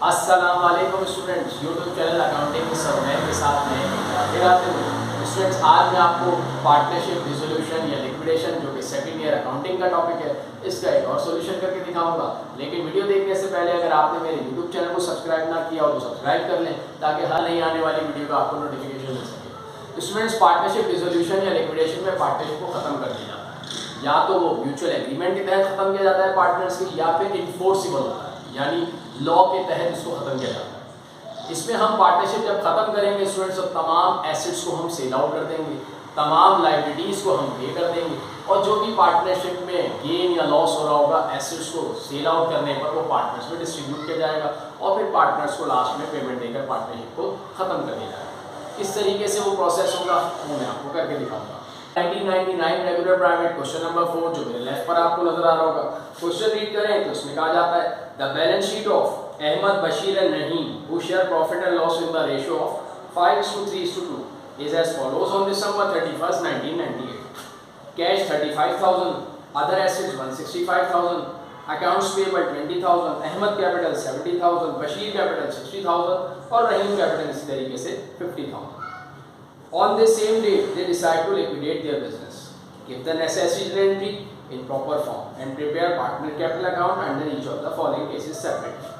अस्सलाम वालेकुम students, YouTube channel accounting की सरमैन के साथ मैं फिर आते हैं। स्टूडेंट्स, आज मैं आपको पार्टनरशिप डिसोल्यूशन या लिक्विडेशन जो कि सेकंड ईयर अकाउंटिंग का टॉपिक है, इसका एक और सॉल्यूशन करके दिखाऊंगा। लेकिन वीडियो देखने से पहले अगर आपने मेरे यूट्यूब चैनल को सब्सक्राइब ना किया हो तो सब्सक्राइब कर लें, ताकि हर नई आने वाली वीडियो का आपको नोटिफिकेशन मिल सके। स्टूडेंट्स, पार्टनरशिप डिसोल्यूशन या लिक्विडेशन में पार्टनरशिप को खत्म कर दिया जाता है। या तो वो म्यूचुअल एग्रीमेंट के तहत खत्म किया जाता है पार्टनर्स की, या फिर इन्फोर्सिबल होता है, यानी लॉ के तहत इसको खत्म किया जाता है। इसमें हम पार्टनरशिप जब खत्म करेंगे स्टूडेंट्स, तो तमाम एसेट्स को हम सेल आउट कर देंगे, तमाम लायबिलिटीज को हम पे कर देंगे, और जो भी पार्टनरशिप में गेन या लॉस हो रहा होगा एसेट्स को सेल आउट करने पर वो पार्टनर्स में डिस्ट्रीब्यूट किया जाएगा, और फिर पार्टनर्स को लास्ट में पेमेंट देकर पार्टनरशिप को खत्म कर दिया जाएगा। किस तरीके से वो प्रोसेस होगा वो मैं आपको करके दिखाऊंगा। 1999 रेगुलर प्राइवेट क्वेश्चन नंबर 4 जो मेरे लेफ्ट पर आपको नजर आ रहा होगा, क्वेश्चन रीड करें तो इसमें कहा जाता है the balance sheet of Ahmad, Bashir and Naheem who share profit and loss in the ratio of 5:3:2 is as follows on December 31st 1998. Cash 35,000, other assets 165,000, accounts payable 20,000, Ahmad capital 70,000, Bashir capital 60,000 और Naheem capital इसी तरीके से 50,000. On the same day they decide to liquidate their business. Give the necessary entry in proper form and prepare partner capital account under each of the following cases separately.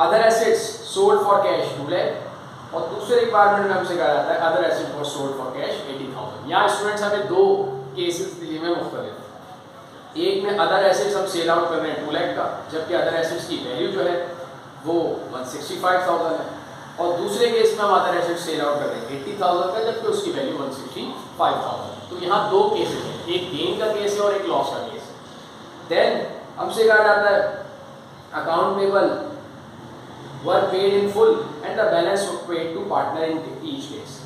Other assets sold for cash 2 lakh, और दूसरे requirement में हमसे कहा जाता है other asset for sold for cash 80,000। यहाँ students हमें दो केसेस दिए में मुख्तलिफ। एक में अदर एसेट्स हम सेल आउट कर रहे हैं 2 लाख का, जबकि अदर एसेट्स की वैल्यू जो है वो 165,000 है, और दूसरे केस में हम अदर एसेट्स सेल आउट कर रहे हैं 80,000 का, जबकि उसकी वैल्यू 165,000। तो यहाँ दो केसेस हैं, एक गेन का केस है और एक लॉस का केस है। देन हमसे कहा जाता है account payable were paid in full and the balance was paid to partner in each case.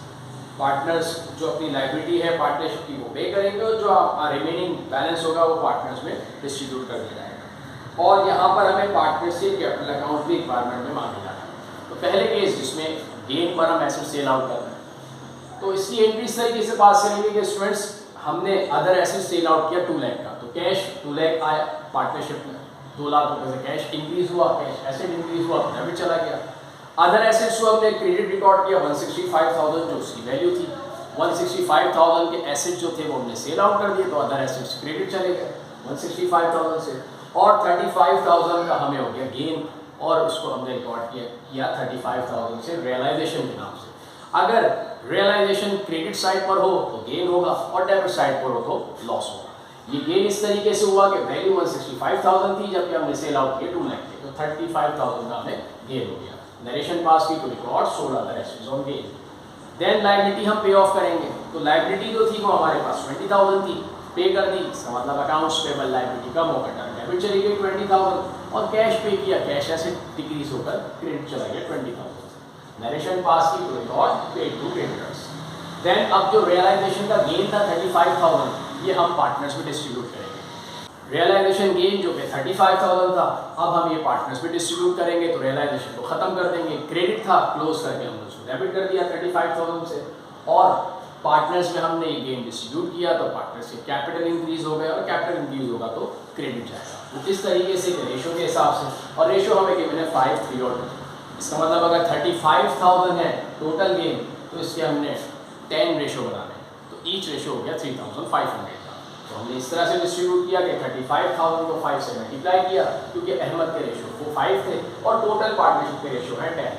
Partners जो अपनी लाइबिलिटी है पार्टनरशिप की वो पे करेंगे, और जो रिमेनिंग बैलेंस होगा वो पार्टनर्स में डिस्ट्रीब्यूट कर दिया जाएगा। और यहाँ पर हमें पार्टनरशिप कैपिटल अकाउंट भी रिक्वायरमेंट में मांगे जाता है। तो पहले केस जिसमें गेन पर हम एसेट सेल आउट कर रहे हैं, तो इसकी एंट्री इस तरीके से पास करेंगे कि स्टूडेंट्स हमने अदर एसेट सेल आउट किया 2 लाख का, तो कैश 2 लाख आया पार्टनरशिप में, 2 लाख रुपए से कैश इंक्रीज हुआ, कैश एसेट इंक्रीज हुआ, डेबिट चला गया। अदर एसेट्स को हमने क्रेडिट रिकॉर्ड किया 165,000 जो उसकी वैल्यू थी, 165,000 के एसेट जो थे वो हमने सेल आउट कर दिए, तो अदर एसेट्स क्रेडिट चले गए 165,000 से, और 35,000 का हमें हो गया गेन, और उसको हमने रिकॉर्ड किया 35,000 से रियलाइजेशन के नाम से। अगर रियलाइजेशन क्रेडिट साइड पर हो तो गेन होगा, और डेबिट साइड पर हो तो लॉस होगा। ये गेन इस तरीके से हुआ कि वैल्यू 165,000 थी, जबकि हमने सेल आउट किया 2 लाख के, तो 35,000 का हमें गेन हो गया। नरेशन पास की to record 16 other assets on gain. Then liability हम पे ऑफ करेंगे, तो लायबिलिटी जो थी वो हमारे पास 20,000 थी, पे कर दी, इसका मतलब अकाउंट्स पेबल लायबिलिटी कम होकर डेबिट चली गई 20,000, और कैश पे किया, कैश एसेट डिक्रीज होकर क्रेडिट चला गया 20,000। नरेशन पास की to record paid to creditors. Then अब जो रियलाइजेशन का गेन था 35,000, ये हम पार्टनर्स में डिस्ट्रीब्यूट करेंगे। रियलाइजेशन गेन जो कि 35,000 था, अब हम ये पार्टनर्स में डिस्ट्रीब्यूट करेंगे, तो रियलाइजेशन को खत्म कर देंगे। क्रेडिट था, क्लोज करके हमने उसको डेबिट कर दिया 35,000 से, और पार्टनर्स में हमने ये गेन डिस्ट्रीब्यूट किया, तो पार्टनर्स के कैपिटल इंक्रीज हो गए, और कैपिटल इंक्रीज होगा तो क्रेडिट जाएगा। तो इस तरीके से रेशो के हिसाब से, और रेशो हमें गिवन है 5, 3 और 2। इसका मतलब अगर 35,000 है टोटल गेन, तो इसके हमने 10 रेशो बनाने हैं, तो ईच रेशो हो गया 3,500 का। तो हमने इस तरह से डिस्ट्रीब्यूट किया कि 35,000 को 5 से मल्टीप्लाई किया, क्योंकि अहमद के रेशो वो 5 थे और टोटल पार्टनरशिप के रेशो है 10।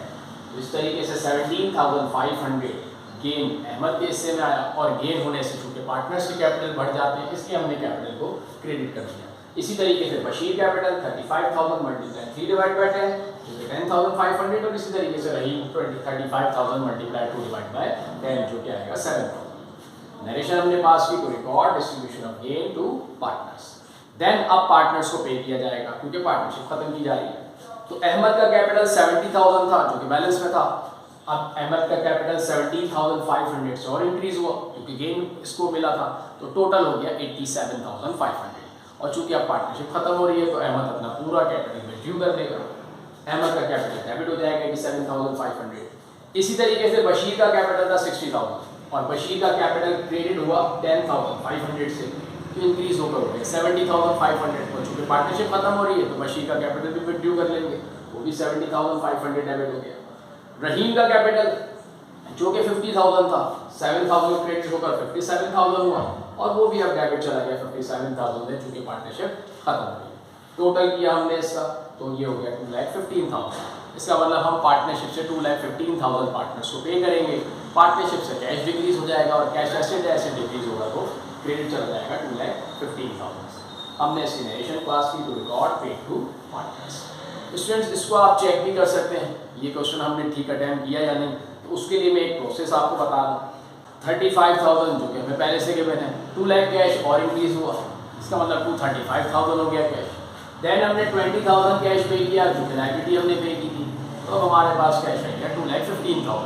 तो इस तरीके से 17,500 गेन अहमद के हिस्से में आया, और गेन होने से चूँकि पार्टनर्स के कैपिटल बढ़ जाते हैं, इसलिए हमने कैपिटल को क्रेडिट कर दिया। इसी तरीके से बशीर कैपिटल 35,000 मल्टीप्लाई 3/10 जो कि 10,500, और इसी तरीके से रहीम 35,000 मल्टीप्लाई 2/10 जो कि आएगा 7,000। नरेशन हमने पास की to record distribution of gain to partners. Then अब पार्टनर्स को पे किया जाएगा, क्योंकि पार्टनरशिप खत्म की जा रही है। तो अहमद का कैपिटल 70,000 था जो कि बैलेंस में था, अब अहमद का कैपिटल 17,500 से और इंक्रीज हुआ, क्योंकि गेन इसको मिला था, तो टोटल हो गया 87,500। और चूंकि अब पार्टनरशिप खत्म हो रही है, तो अहमद अपना पूरा कैपिटल रिड्यू कर देगा, अहमद का कैपिटल डेबिट हो जाएगा 87,500। इसी तरीके से बशीर का कैपिटल था 60,000, और बशीर का कैपिटल क्रेडिट हुआ 10,500 से, तो इंक्रीज होकर हो गया 70,500। और चूंकि पार्टनरशिप खत्म हो रही है, तो बशीर का कैपिटल भी ड्यू कर लेंगे, वो भी 70,500 डेबिट हो गया। रहीम का कैपिटल जो कि 50,000 था, 7,000 क्रेडिट होकर 57,000 हुआ और वो भी अब डेबिट चला गया 57,000 में, चूंकि पार्टनरशिप खत्म हो गई। टोटल किया हमने इसका तो ये हो गया 2,15,000। इसका मतलब हम पार्टनरशिप से 2,15,000 पार्टनर्स को पे करेंगे। पार्टनरशिप से कैश डिक्रीज हो जाएगा और कैश ऐसे डिक्रीज होगा तो क्रेडिट चला जाएगा 2,15,000। हमने इसकी नरेशन पास की, to record paid to partners. Students इसको आप चेक भी कर सकते हैं ये क्वेश्चन हमने ठीक अटेम्प्ट किया या नहीं। तो उसके लिए मैं एक प्रोसेस आपको बता दूँ। 35,000 जो कि हमें पहले से गिवन है, 2 लाख कैश और इंक्रीज हुआ, इसका मतलब 235,000 हो गया कैश। देन हमने 20,000 कैश पे किया जो कि लायबिलिटी हमने पे की थी, तो हमारे पास कैश आ गया 2,15,000।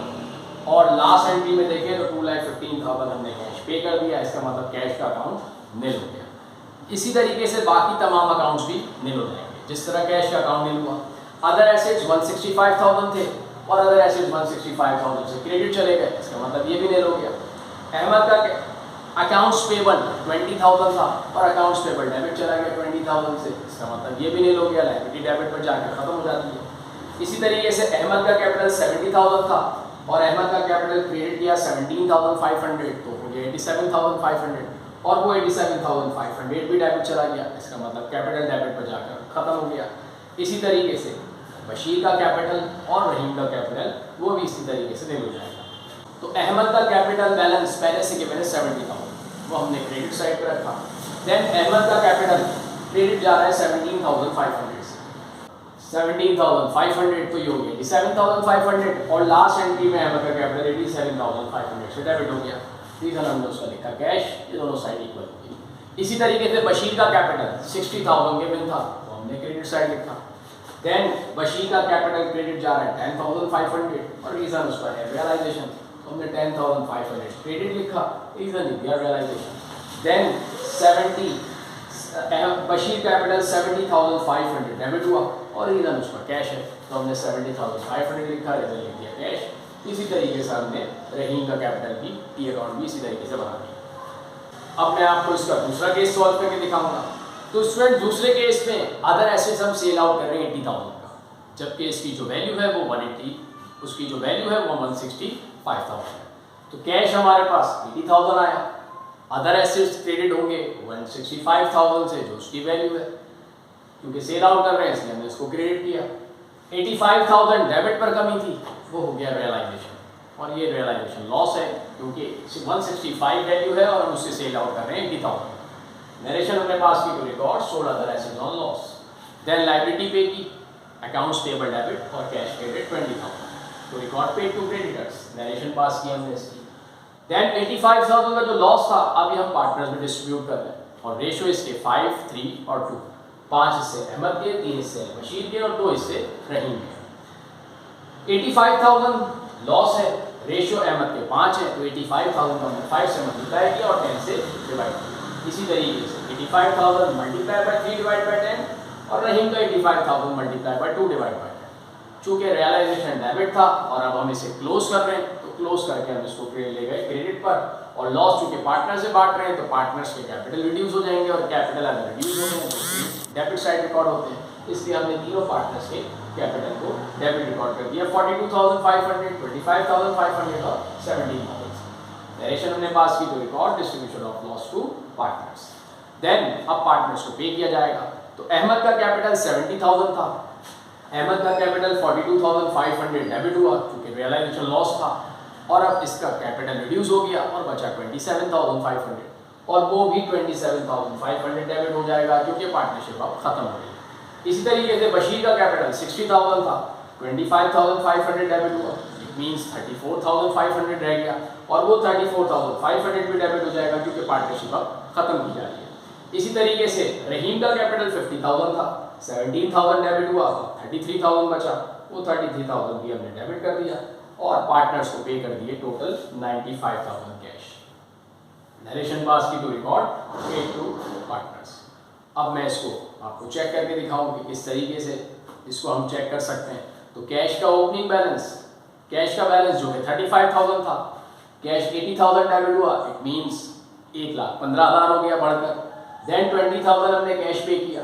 और लास्ट एंट्री में देखें तो 2,15,000 हमने कैश पे कर दिया, इसका मतलब कैश का अकाउंट निल हो गया। इसी तरीके से बाकी तमाम अकाउंट्स भी निल हो जाएंगे। जिस तरह कैश का अकाउंट निल हुआ, अदर एसेट्स 165,000 थे और अदर एसेट्स 165,000 से क्रेडिट चले गए, इसका मतलब ये भी निल हो गया। अहमद का अकाउंट्स पेबल 20,000 था और अकाउंट्स पेबल डेबिट चला गया 20,000 से, इसका मतलब ये भी निल हो गया, लायबिलिटी डेबिट पर जाकर खत्म हो जाती है। इसी तरीके से अहमद का कैपिटल 70,000 था और अहमद का कैपिटल क्रेडिट किया 17,500, तो हो गया 87,500 और वो 87,500 भी डेबिट चला गया, इसका मतलब कैपिटल डेबिट पर जाकर खत्म हो गया। इसी तरीके से बशीर का कैपिटल और रहीम का कैपिटल वो भी इसी तरीके से निल हो जाएगा। तो अहमद का कैपिटल बैलेंस पहले से गिवन है 70,000, वो हमने क्रेडिट साइड पर रखा। देन अहमद का कैपिटल क्रेडिट जा रहा है 17,500 से, 17,500 तो ये हो गया 87,500 और लास्ट एंट्री में अहमद का कैपिटल 87,500 से डेबिट हो गया। रीजन हमने उसका लिखा कैश, ये दोनों साइड इक्वल हो गई। इसी तरीके से बशीर का कैपिटल 60,000 गिवन था, तो हमने क्रेडिट साइड लिखा। देन बशीर का कैपिटल क्रेडिट जा रहा है 10,500 और रीजन उसका है रियलाइजेशन, तो हमने 10,500 क्रेडिट लिखा, रीजन लिख दिया realisation. Then 70 Bashir capital 70,500 debit हुआ और रीजन उसका कैश है, तो हमने 70,500 लिखा, रीजन लिख दिया कैश। इसी तरीके से हमने रहीम का कैपिटल भी टी अकाउंट भी इसी तरीके से बना दिया। अब मैं आपको इसका दूसरा केस सॉल्व करके दिखाऊंगा। तो स्टूडेंट दूसरे केस में अदर एसेट्स हम सेल आउट कर रहे हैं 80,000 का, जबकि इसकी जो वैल्यू है वो 180, उसकी जो वैल्यू है वो 165,000 है। तो कैश हमारे पास 80,000 आया, अदर एसेट्स क्रेडिट होंगे 165,000 से जो उसकी वैल्यू है, क्योंकि सेल आउट कर रहे हैं इसलिए हमने इसको क्रेडिट किया। 85,000 डेबिट पर कमी थी, वो हो गया रियलाइजेशन और ये रियलाइजेशन लॉस है क्योंकि 165 वैल्यू है और हम उससे सेल आउट कर रहे हैं 80,000। नरेशन हमने पास की to record sold other assets on loss. Then liability pay की, अकाउंट्स पेबल डेबिट और कैश क्रेडिट 20,000 तो record paid to creditors, narration pass की हमने इसकी। देन 85,000 का जो लॉस था अभी हम पार्टनर्स में डिस्ट्रीब्यूट कर रहे हैं और रेशियो इसके 5, 3 और 2, 5 हिस्से अहमद के, 3 हिस्से बशीर के और 2 हिस्से रहीम के। 85,000 लॉस है, रेशियो अहमद के 5 है, तो 85,000 को हमने 5 से मल्टीप्लाई किया और 10 से डिवाइड किया। इसी तरीके से 85,000 मल्टीप्लाई बाय 3 डिवाइड बाय 10 और रहीम का 85,000 मल्टीप्लाई बाय 2 डिवाइड बाय 10। चूंकि रियलाइजेशन डेबिट था और अब हम इसे क्लोज कर रहे हैं, तो क्लोज करके हम इसको ले गए क्रेडिट पर और लॉस चूंकि पार्टनर से बांट रहे हैं तो पार्टनर्स के कैपिटल रिड्यूस हो जाएंगे और कैपिटल अगर रिड्यूस हो जाए तो डेबिट साइड रिकॉर्ड होते हैं, इसलिए हमने तीनों पार्टनर्स के कैपिटल को डेबिट रिकॉर्ड कर दिया 42,500, 25,500 और 17,000। नरेशन हमने पास की तो record distribution of loss to partners. Then अब पार्टनर्स को पे किया जाएगा। तो अहमद का कैपिटल 70,000 था, अहमद का कैपिटल 42,500 डेबिट हुआ क्योंकि रियलाइजेशन लॉस था और अब इसका कैपिटल रिड्यूस हो गया और बचा 27,500 और वो भी 27,500 डेबिट हो जाएगा क्योंकि पार्टनरशिप अब खत्म हो गई। इसी तरीके से बशीर का कैपिटल 60,000 था, 25,500 डेबिट हुआ, इट मींस 34,500 रह गया और वो 34,500 भी डेबिट हो जाएगा क्योंकि पार्टनरशिप अब खत्म की जा रही है। इसी तरीके से रहीम का कैपिटल 50,000 था, 17,000 डेबिट हुआ, 33,000 बचा, वो 33,000 भी हमने डेबिट कर दिया और पार्टनर्स को पे कर दिए टोटल 95,000 कैश। नरेशन पास की टू रिकॉर्ड पे टू पार्टनर्स। अब मैं इसको आपको चेक करके दिखाऊं कि किस तरीके से इसको हम चेक कर सकते हैं। तो कैश का ओपनिंग बैलेंस, कैश का बैलेंस जो है 35,000 था, कैश 80,000 डेबिट हुआ, इट मींस 1,15,000 हो गया बढ़कर। देन 20,000 हमने कैश पे किया,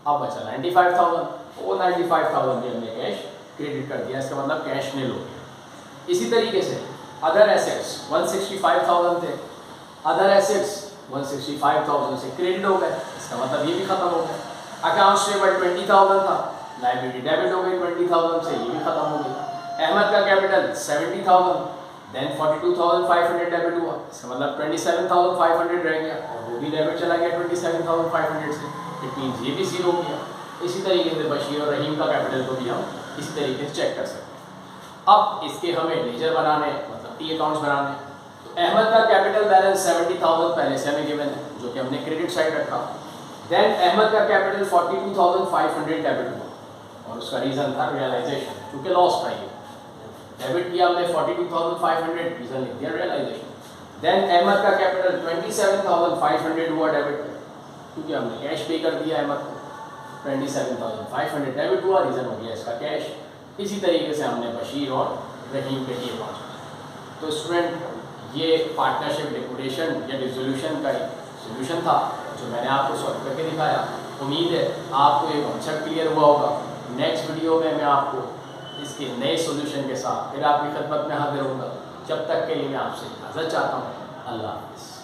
अब बचा 95,000 वो 95,000 भी हमने कैश क्रेडिट कर दिया, इसका मतलब कैश नील हो गया। इसी तरीके से अदर एसेट्स 165,000 थे, अदर एसेट्स 165,000 से क्रेडिट हो गए, इसका मतलब ये भी खत्म हो गया। अकाउंट्स पेबल 20,000 था, लाइबिलिटी डेबिट हो गई 20,000 से, ये भी खत्म हो गई। अहमद का कैपिटल 70,000, देन 42,500 डेबिट हुआ, इसका मतलब 27,500 रह गया और वो भी डेबिट चला गया 27,500 से, इट मीन्स ये भी जीरो हो गया। इसी तरीके से बशीर और रहीम का कैपिटल को भी हम इसी तरीके से चेक कर सकते हैं। अब इसके हमें लेजर बनाने, मतलब टी अकाउंट्स बनाने। तो अहमद का कैपिटल बैलेंस 70,000 पहले से हमें गिवन है, जो कि हमने क्रेडिट साइड रखा। देन अहमद का कैपिटल 42,500 डेबिट हुआ और उसका रीज़न था रियलाइजेशन, क्योंकि लॉस था ये। डेबिट किया हमने 42,500, रीज़न लिख दिया रियलाइजेशन। देन अहमद का कैपिटल 27,500 हुआ डेबिट, क्योंकि हमने कैश पे कर दिया अहमद को। 27,500 डेबिट हुआ, रीज़न हो गया इसका कैश। इसी तरीके से हमने बशीर और रहीम के लिए पहुँचा। तो स्टूडेंट ये पार्टनरशिप लिक्विडेशन या डिसोल्यूशन का सोल्यूशन था जो मैंने आपको सॉल्व करके दिखाया। उम्मीद है आपको ये कॉन्सेप्ट क्लियर हुआ होगा। नेक्स्ट वीडियो में मैं आपको इसके नए सोल्यूशन के साथ फिर आपकी खिदमत में हाजिर होऊंगा। जब तक के लिए मैं आपसे इजाज़त चाहता हूँ। अल्लाह हाफ़िज़।